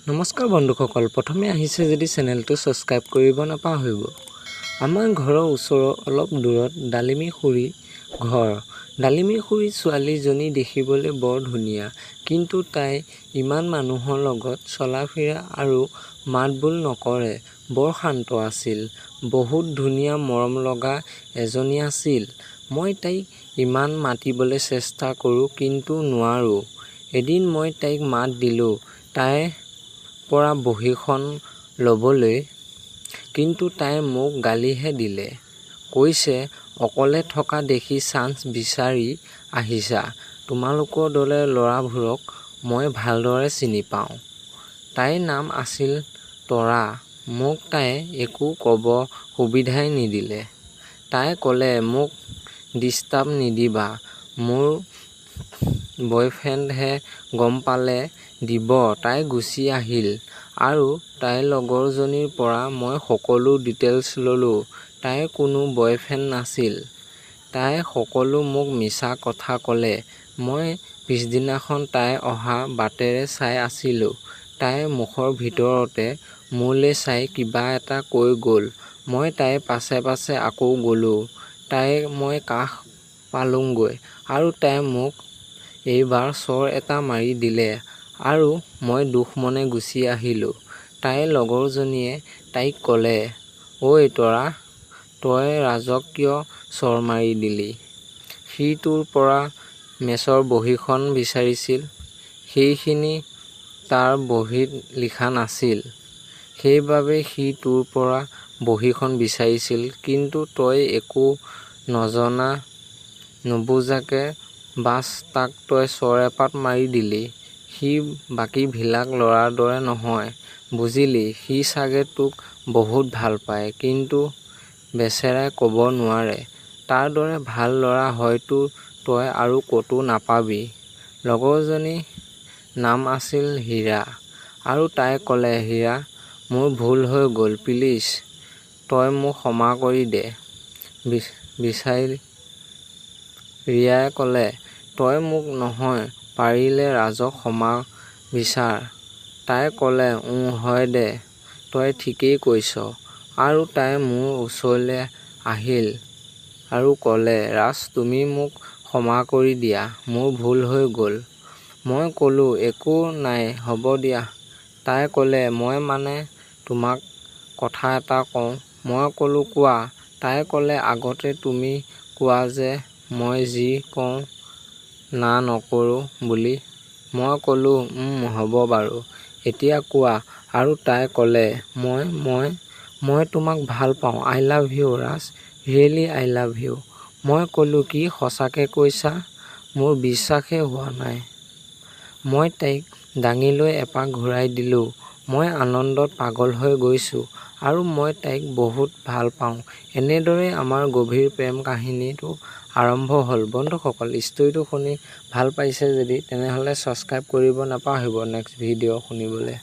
নমস্কাৰ বন্ধুসকল, প্ৰথমে আহিছে যদি চেনেলটো সাবস্ক্ৰাইব কৰিব নাপাহৰিব। আমাৰ ঘৰৰ ওচৰৰ অলপ দূৰত ডালিমী খুৰী ঘৰ। ডালিমী খুৰী ছোৱালীজনী দেখিবলৈ বৰ ধুনীয়া, কিন্তু তাই ইমান মানুহৰ লগত চলা ফিৰা আৰু মাতবোল নকৰে, বৰ শান্ত আছিল। বহুত ধুনীয়া মৰম লগা এজনী আছিল। মই তাইক ইমান মাতিবলৈ চেষ্টা কৰোঁ, কিন্তু নোৱাৰোঁ। এদিন মই তাইক মাত দিলোঁ তাইৰ পৰা বহীখন ল'বলৈ, কিন্তু তাই মোক গালিহে দিলে। কৈছে, অকলে থকা দেখি চান্স বিচাৰি আহিছা। তোমালোকৰ দৰে ল'ৰাবোৰক মই ভালদৰে চিনি পাওঁ। তাইৰ নাম আছিল তৰা। মোক তাই একো ক'ব সুবিধাই নিদিলে। তাই ক'লে, মোক ডিষ্টাৰ্ব নিদিবা, মোৰ বয়ফ্ৰেণ্ডহে গম পালে দিব। তাই গুচি আহিল আৰু তাইৰ লগৰজনীৰ পৰা মই সকলো ডিটেইলছ ল'লোঁ। তাইৰ কোনো বয়ফ্ৰেণ্ড নাছিল। তাই সকলো মোক মিছা কথা ক'লে। মই পিছদিনাখন তাই অহা বাটেৰে চাই আছিলোঁ। তাইৰ মুখৰ ভিতৰতে মোলৈ চাই কিবা এটা কৈ গ'ল। মই তাইৰ পাছে পাছে আকৌ গ'লোঁ। তাইৰ মই কাষ পালোঁগৈ আৰু তাই মোক এইবাৰ চৰ এটা মাৰি দিলে আৰু মই দুখ মনে গুচি আহিলোঁ। তাইৰ লগৰজনীয়ে তাইক ক'লে, ঐ তৰা, তই ৰাজক কিয় চৰ মাৰি দিলি? সি তোৰ পৰা মেচৰ বহীখন বিচাৰিছিল। সেইখিনি তাৰ বহীত লিখা নাছিল। সেইবাবেই সি তোৰ পৰা বহীখন বিচাৰিছিল, কিন্তু তই একো নজনা নুবুজাকে বাছ তাক তই চৰ এপাত মাৰি দিলি। সি বাকীবিলাক ল'ৰাৰ দৰে নহয়, বুজিলি? সি চাগে তোক বহুত ভাল পায়, কিন্তু বেচেৰাই ক'ব নোৱাৰে। তাৰ দৰে ভাল ল'ৰা হয়তো তই আৰু ক'তো নাপাবি। লগৰজনীৰ নাম আছিল হীৰা আৰু তাই ক'লে, হীৰা, মোৰ ভুল হৈ গ'ল, প্লিজ তই মোক ক্ষমা কৰি দে। ৰিয়াই ক'লে, তই মোক নহয়, পাৰিলে ৰাজক ক্ষমা বিচাৰ। তাই ক'লে, হয় দে, তই ঠিকেই কৈছ। আৰু তাই মোৰ ওচৰলৈ আহিল আৰু ক'লে, ৰাজ, তুমি মোক ক্ষমা কৰি দিয়া, মোৰ ভুল হৈ গ'ল। মই ক'লোঁ, একো নাই, হ'ব দিয়া। তাই ক'লে, মই মানে তোমাক কথা এটা কওঁ। মই ক'লোঁ, কোৱা। তাই ক'লে, আগতে তুমি কোৱা যে মই যি কওঁ না নকৰোঁ বুলি। মই ক'লোঁ, হ'ব বাৰু, এতিয়া কোৱা। আৰু তাই ক'লে, মই তোমাক ভাল পাওঁ। I love you Raj, really I love you. মই ক'লোঁ, কি সঁচাকৈ কৈছা? মোৰ বিশ্বাসেই হোৱা নাই। মই তাইক দাঙি লৈ এপাক ঘূৰাই দিলোঁ। মই আনন্দত পাগল হৈ গৈছোঁ আৰু মই তাইক বহুত ভাল পাওঁ। এনেদৰেই আমাৰ গভীৰ প্ৰেম কাহিনীটো আৰম্ভ হ'ল। বন্ধুসকল, ষ্টৰিটো শুনি ভাল পাইছে যদি তেনেহ'লে ছাবস্ক্ৰাইব কৰিব নাপাহৰিব নেক্সট ভিডিঅ' শুনিবলৈ।